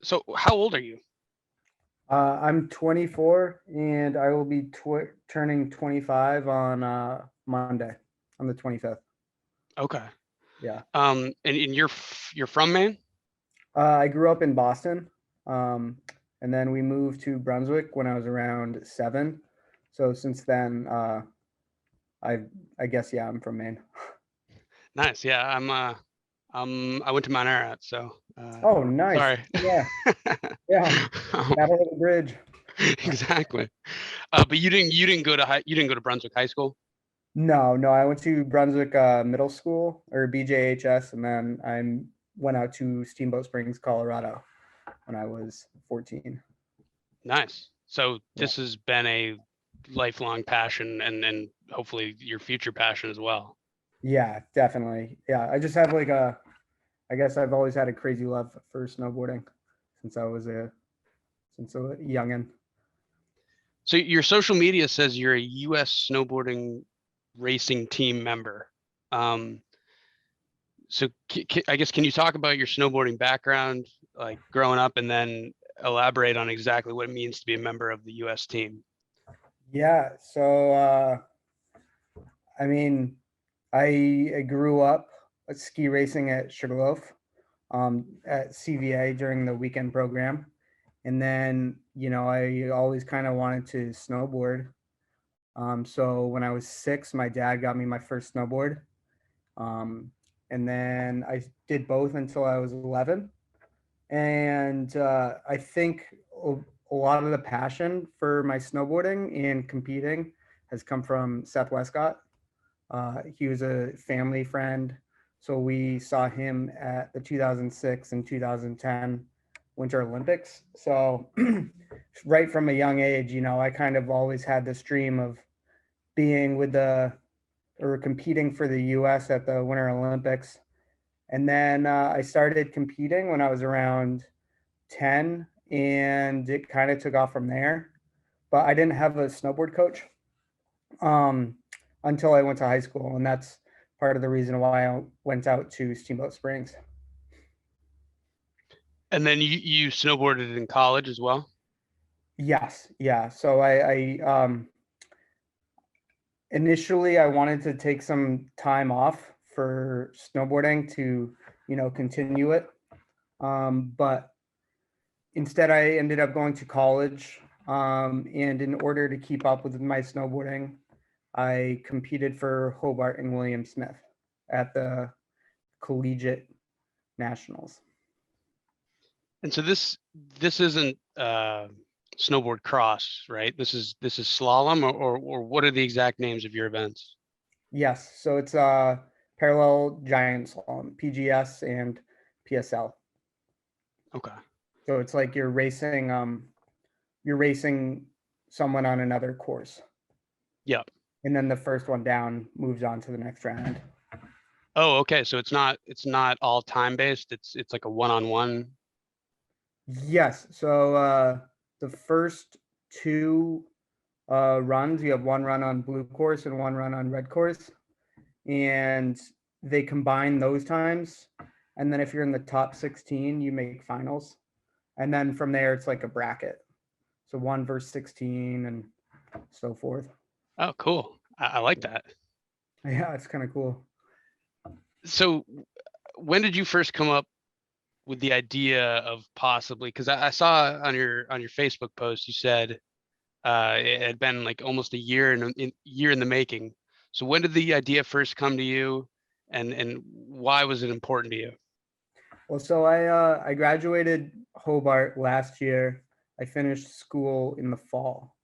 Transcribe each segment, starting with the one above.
So how old are you? I'm 24 and I will be turning 25 on Monday, on the 25th. Okay. Yeah. And you're from Maine? I grew up in Boston, um, and then we moved to Brunswick when I was around 7. So since then, I I guess yeah, I'm from Maine. Nice. Yeah, I went to Mount Ararat, so Oh, nice. sorry. Yeah, yeah. Um, Battle of the Bridge. exactly. But you didn't go to Brunswick High School? No, no, I went to Brunswick Middle School or BJHS, and then I went out to Steamboat Springs, Colorado when I was 14. Nice. So Yeah. this has been a lifelong passion and hopefully your future passion as well. Yeah, definitely. Yeah, I just have like I guess I've always had a crazy love for snowboarding since I was a youngin. So your social media says you're a US snowboarding racing team member. Um, so I guess can you talk about your snowboarding background, like growing up, and then elaborate on exactly what it means to be a member of the US team? Yeah, so I mean, I grew up ski racing at Sugarloaf, at CVA during the weekend program, and then I always kind of wanted to snowboard. So when I was 6, my dad got me my first snowboard, um, and then I did both until I was 11. And I think a lot of the passion for my snowboarding and competing has come from Seth Westcott. He was a family friend, so we saw him at the 2006 and 2010 Winter Olympics. So right from a young age, I kind of always had this dream of being with the or competing for the U.S. at the Winter Olympics. And then I started competing when I was around 10, and it kind of took off from there. But I didn't have a snowboard coach um, until I went to high school. And that's part of the reason why I went out to Steamboat Springs. And then you snowboarded in college as well? Yes. Yeah. So initially I wanted to take some time off for snowboarding to, continue it. But instead, I ended up going to college. And in order to keep up with my snowboarding, I competed for Hobart and William Smith at the collegiate nationals. And so this isn't snowboard cross, right? This is slalom, or what are the exact names of your events? Yes, so it's parallel giant slalom, PGS and PSL. Okay. So it's like you're racing someone on another course, Yeah. and then the first one down moves on to the next round. Oh, okay. So it's not all time based. It's like a one-on-one. Yes. So the first two runs, you have one run on blue course and one run on red course, and they combine those times. And then if you're in the top 16, you make finals, and then from there it's like a bracket. So 1 versus 16 and so forth. Oh, cool. I like that. Yeah, it's kind of cool. So when did you first come up with the idea of possibly, because I saw on your Facebook post you said it had been like almost a year in the making. So when did the idea first come to you, and why was it important to you? Well, so I graduated Hobart last year. I finished school in the fall,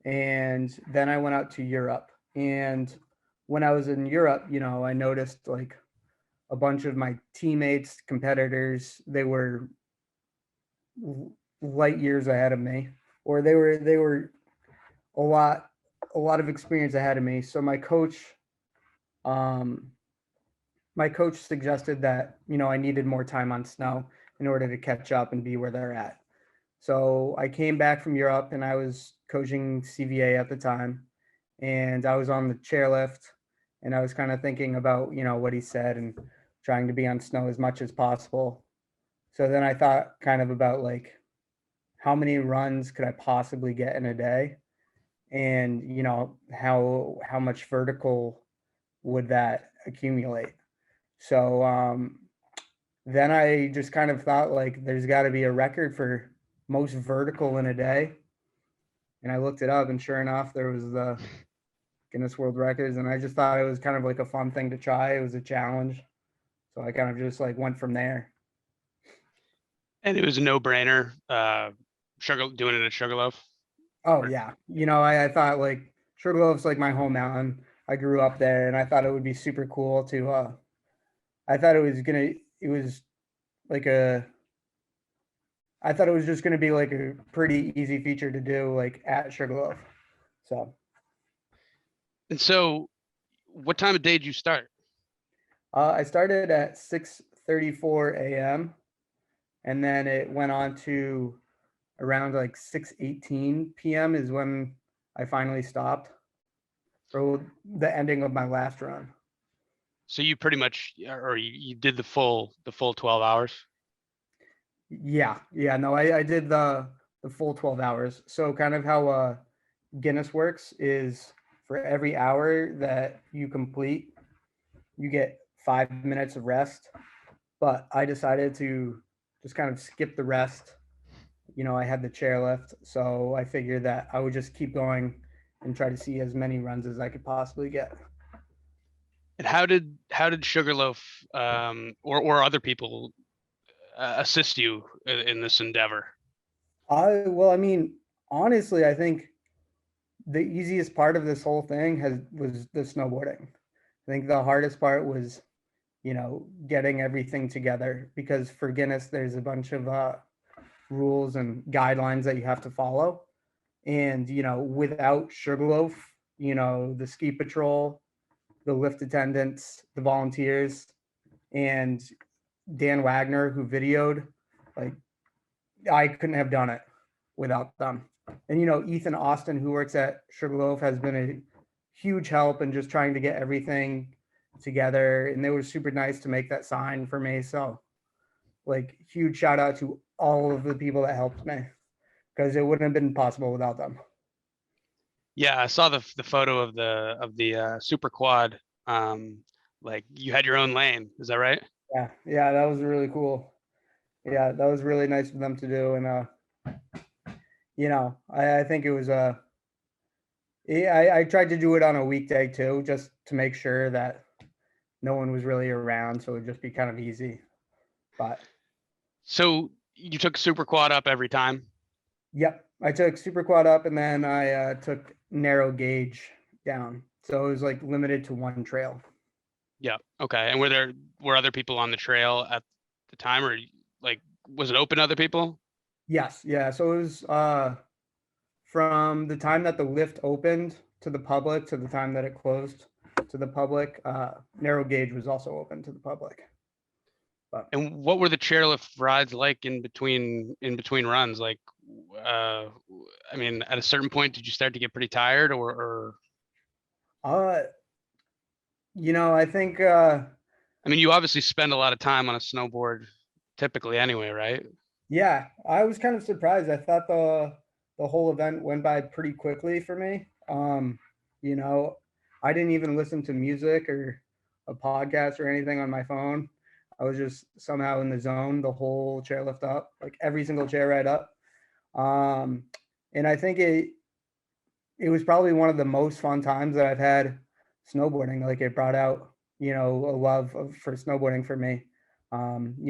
and then I went out to Europe. And when I was in Europe, I noticed like a bunch of my teammates, competitors, they were light years ahead of me, or they were a lot a lot of experience ahead of me. So um, my coach suggested that I needed more time on snow in order to catch up and be where they're at. So I came back from Europe and I was coaching CVA at the time, and I was on the chairlift, and I was kind of thinking about what he said and trying to be on snow as much as possible. So then I thought kind of about like how many runs could I possibly get in a day, and how much vertical would that accumulate. So then I just kind of thought like there's got to be a record for most vertical in a day, and I looked it up, and sure enough, there was the Guinness World Records, and I just thought it was kind of like a fun thing to try. It was a challenge, so I kind of just like went from there. And it was a no-brainer. Doing it at Sugarloaf. Oh yeah, I thought like Sugarloaf's like my home mountain. I grew up there, and I thought it would be super cool to. I thought it was gonna. It was like a. I thought it was just gonna be like a pretty easy feature to do like at Sugarloaf. So And so, what time of day did you start? I started at 6:34 a.m. and then it went on to around like 6:18 p.m. is when I finally stopped for the ending of my last run. So you pretty much, or you did the full 12 hours. Yeah, no, I did the full 12 hours. So kind of how Guinness works is for every hour that you complete, you get 5 minutes of rest. But I decided to just kind of skip the rest. I had the chairlift, so I figured that I would just keep going and try to see as many runs as I could possibly get. And how did Sugarloaf or other people assist you in this endeavor? Well, I mean, honestly, I think the easiest part of this whole thing was the snowboarding. I think the hardest part was, getting everything together, because for Guinness, there's a bunch of rules and guidelines that you have to follow. And, without Sugarloaf, the ski patrol, the lift attendants, the volunteers, and Dan Wagner, who videoed, like, I couldn't have done it without them. And, Ethan Austin, who works at Sugarloaf, has been a huge help in just trying to get everything together. And they were super nice to make that sign for me. So, like, huge shout out to all of the people that helped me, because it wouldn't have been possible without them. Yeah, I saw the photo of the super quad. Like you had your own lane. Is that right? Yeah, that was really cool. Yeah, that was really nice of them to do. And, I think it was yeah, I tried to do it on a weekday too, just to make sure that no one was really around, so it would just be kind of easy. But So you took super quad up every time. yep, I took super quad up, and then I took narrow gauge down. So it was like limited to one trail. Yeah. Okay. And were other people on the trail at the time, or like was it open to other people? Yes, yeah. So it was from the time that the lift opened to the public to the time that it closed to the public. Narrow gauge was also open to the public. But And what were the chairlift rides like in between runs? Like, I mean, at a certain point, did you start to get pretty tired, or uh, I think I mean, you obviously spend a lot of time on a snowboard, typically anyway, right? yeah, I was kind of surprised. I thought the whole event went by pretty quickly for me. You know, I didn't even listen to music or a podcast or anything on my phone. I was just somehow in the zone the whole chairlift up, like every single chair ride up. Um, and I think it was probably one of the most fun times that I've had snowboarding. Like, it brought out, a love for snowboarding for me,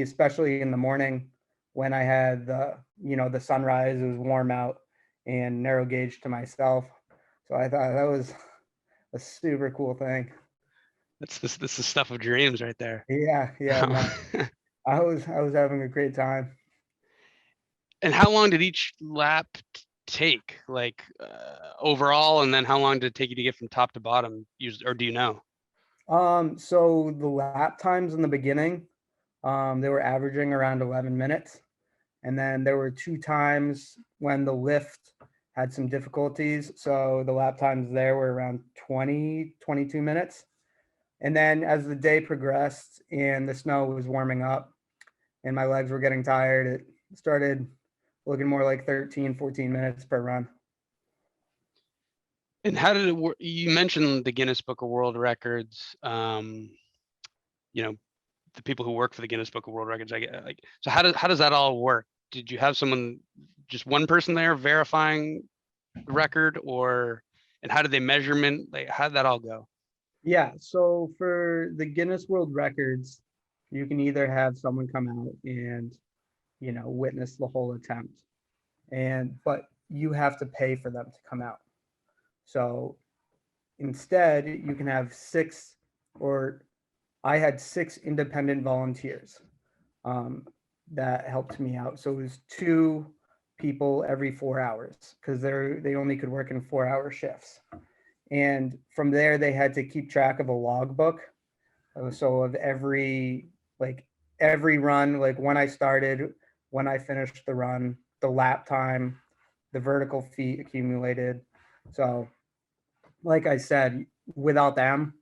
especially in the morning when I had the sunrise. It was warm out and narrow gauge to myself. So I thought that was a super cool thing. This is stuff of dreams right there. Yeah, no, I was having a great time. And how long did each lap take, like overall, and then how long did it take you to get from top to bottom? Or do you know? So the lap times in the beginning, they were averaging around 11 minutes. And then there were two times when the lift had some difficulties. So the lap times there were around 20, 22 minutes. And then as the day progressed and the snow was warming up, and my legs were getting tired, it started looking more like 13, 14 minutes per run. And how did it work? You mentioned the Guinness Book of World Records. You know, the people who work for the Guinness Book of World Records. I get like, so how does that all work? Did you have someone, just one person there verifying the record, or and how did they measurement? Like, how did that all go? Yeah, so for the Guinness World Records, you can either have someone come out and, witness the whole attempt, but you have to pay for them to come out. So instead, you can have six, or I had six independent volunteers that helped me out. So it was two people every 4 hours because they only could work in 4 hour shifts. And from there, they had to keep track of a logbook. So of every run, like when I started, when I finished the run, the lap time, the vertical feet accumulated. So like I said, without them,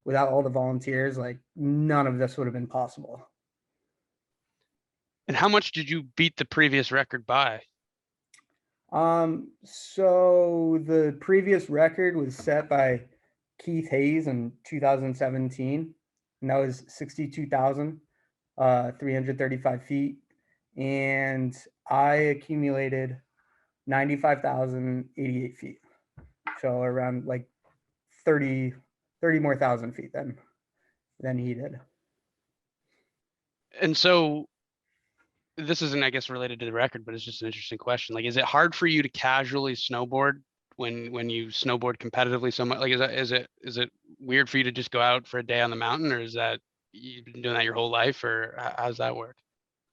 without all the volunteers, like none of this would have been possible. And how much did you beat the previous record by? So the previous record was set by Keith Hayes in 2017, and that was 62,335 feet. And I accumulated 95,088 feet. So around like 30 more thousand feet than he did. And so this isn't, I guess, related to the record, but it's just an interesting question. Like, is it hard for you to casually snowboard when you snowboard competitively so much? Like, is it weird for you to just go out for a day on the mountain, or is that you've been doing that your whole life, or how does that work?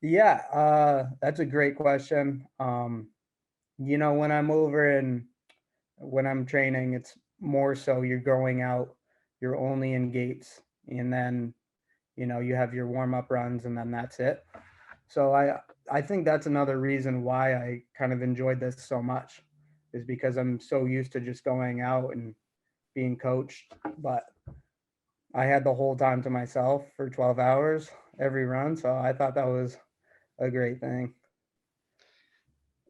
Yeah, that's a great question. When I'm over and when I'm training, it's more so you're going out, you're only in gates, and then you have your warm up runs, and then that's it. So I think that's another reason why I kind of enjoyed this so much, is because I'm so used to just going out and being coached. But I had the whole time to myself for 12 hours every run, so I thought that was a great thing.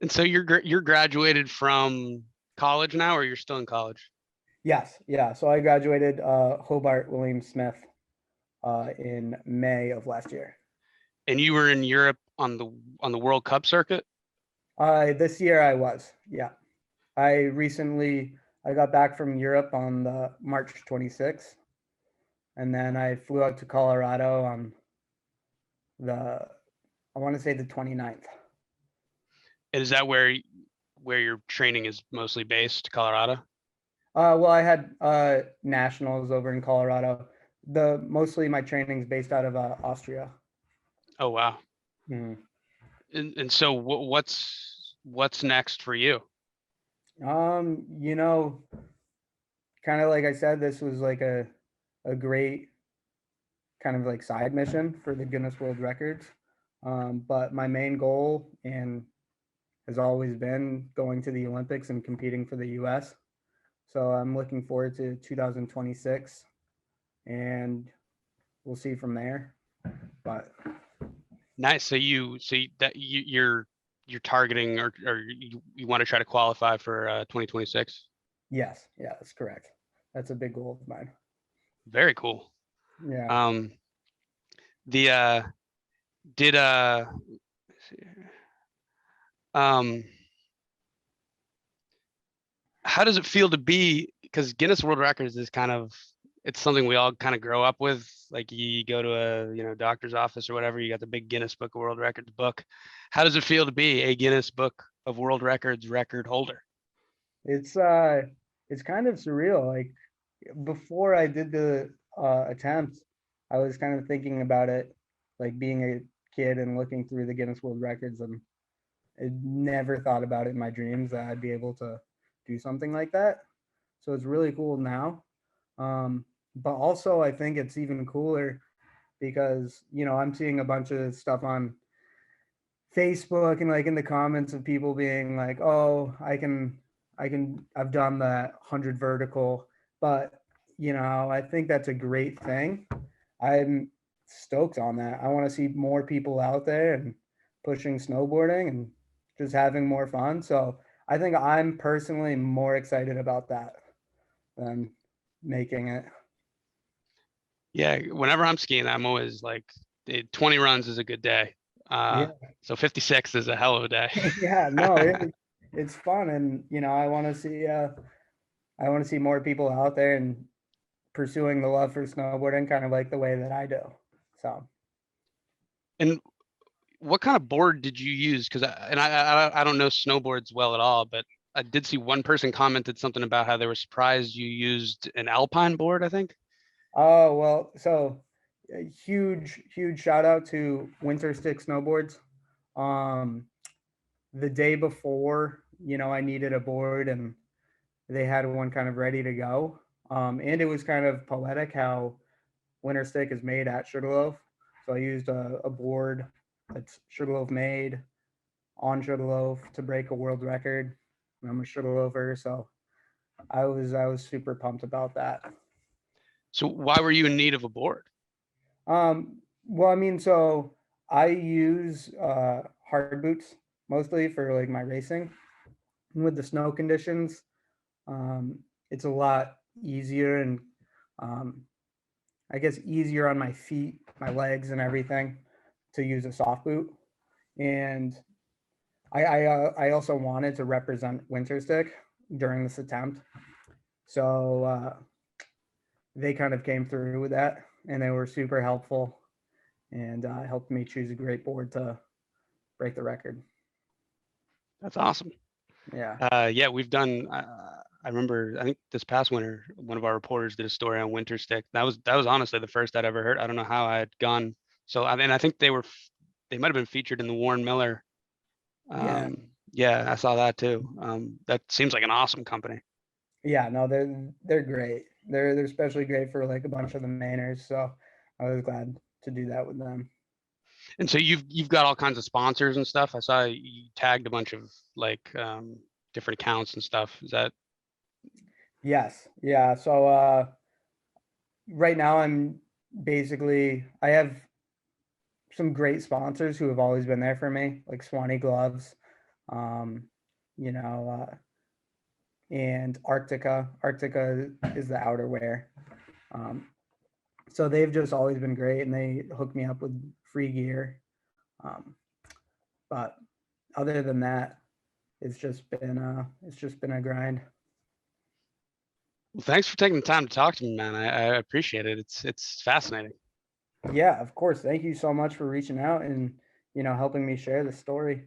And so you're graduated from college now, or you're still in college? Yes, yeah. So I graduated Hobart William Smith in May of last year. And you were in Europe on the World Cup circuit? This year I was, yeah. I got back from Europe on the March 26th, and then I flew out to Colorado on I want to say the 29th. And is that where your training is mostly based, Colorado? Well, I had nationals over in Colorado. Mostly my training's based out of Austria. Oh, wow. Mhm. And so what's next for you? Um, you know, kind of like I said, this was like a great kind of like side mission for the Guinness World Records. But my main goal and has always been going to the Olympics and competing for the US. So I'm looking forward to 2026, and we'll see from there. But Nice. You're targeting, or you want to try to qualify for 2026? yes, yeah, that's correct. That's a big goal of mine. Very cool. Yeah. Um, the did let's see here. Um, how does it feel to be, because Guinness World Records is kind of, it's something we all kind of grow up with. Like, you go to a doctor's office or whatever, you got the big Guinness Book of World Records book. How does it feel to be a Guinness Book of World Records record holder? It's it's kind of surreal. Like before I did the attempt, I was kind of thinking about it, like being a kid and looking through the Guinness World Records, and I never thought about it in my dreams that I'd be able to do something like that. So it's really cool now. But also I think it's even cooler because I'm seeing a bunch of stuff on Facebook and like in the comments of people being like, "Oh, I've done that 100 vertical," but I think that's a great thing. I'm stoked on that. I want to see more people out there and pushing snowboarding and just having more fun. So I think I'm personally more excited about that than making it. Yeah, whenever I'm skiing, I'm always like 20 runs is a good day. Yeah. So 56 is a hell of a day. Yeah, no, it's fun, and I want to see more people out there and pursuing the love for snowboarding kind of like the way that I do. So, And what kind of board did you use? Because I don't know snowboards well at all, but I did see one person commented something about how they were surprised you used an alpine board, I think. oh well, so a huge shout out to Winter Stick Snowboards. Um, the day before, I needed a board, and they had one kind of ready to go. And it was kind of poetic how Winter Stick is made at Sugarloaf. So I used a board that's Sugarloaf made on Sugarloaf to break a world record. I'm a Sugarloafer, so I was super pumped about that. So why were you in need of a board? Well, I mean, so I use hard boots mostly for like my racing. And with the snow conditions, um, it's a lot easier and um, I guess easier on my feet, my legs, and everything to use a soft boot. And I also wanted to represent Winter Stick during this attempt, so they kind of came through with that, and they were super helpful and helped me choose a great board to break the record. That's awesome. Yeah. Yeah, we've done. I remember. I think this past winter, one of our reporters did a story on winter stick. That was honestly the first I'd ever heard. I don't know how I had gone. So I think they might have been featured in the Warren Miller. Yeah. Yeah, I saw that too. That seems like an awesome company. Yeah, no, they're great. They're especially great for like a bunch of the mainers. So I was glad to do that with them. And so you've got all kinds of sponsors and stuff. I saw you tagged a bunch of like different accounts and stuff. Is that Yes. Yeah. So right now I have some great sponsors who have always been there for me, like Swanee Gloves, um, you know, and Arctica. Arctica is the outerwear. Um, so they've just always been great, and they hook me up with free gear. Um, but other than that, it's just been a grind. well, thanks for taking the time to talk to me, man. I appreciate it. It's fascinating. Yeah, of course. Thank you so much for reaching out and helping me share the story.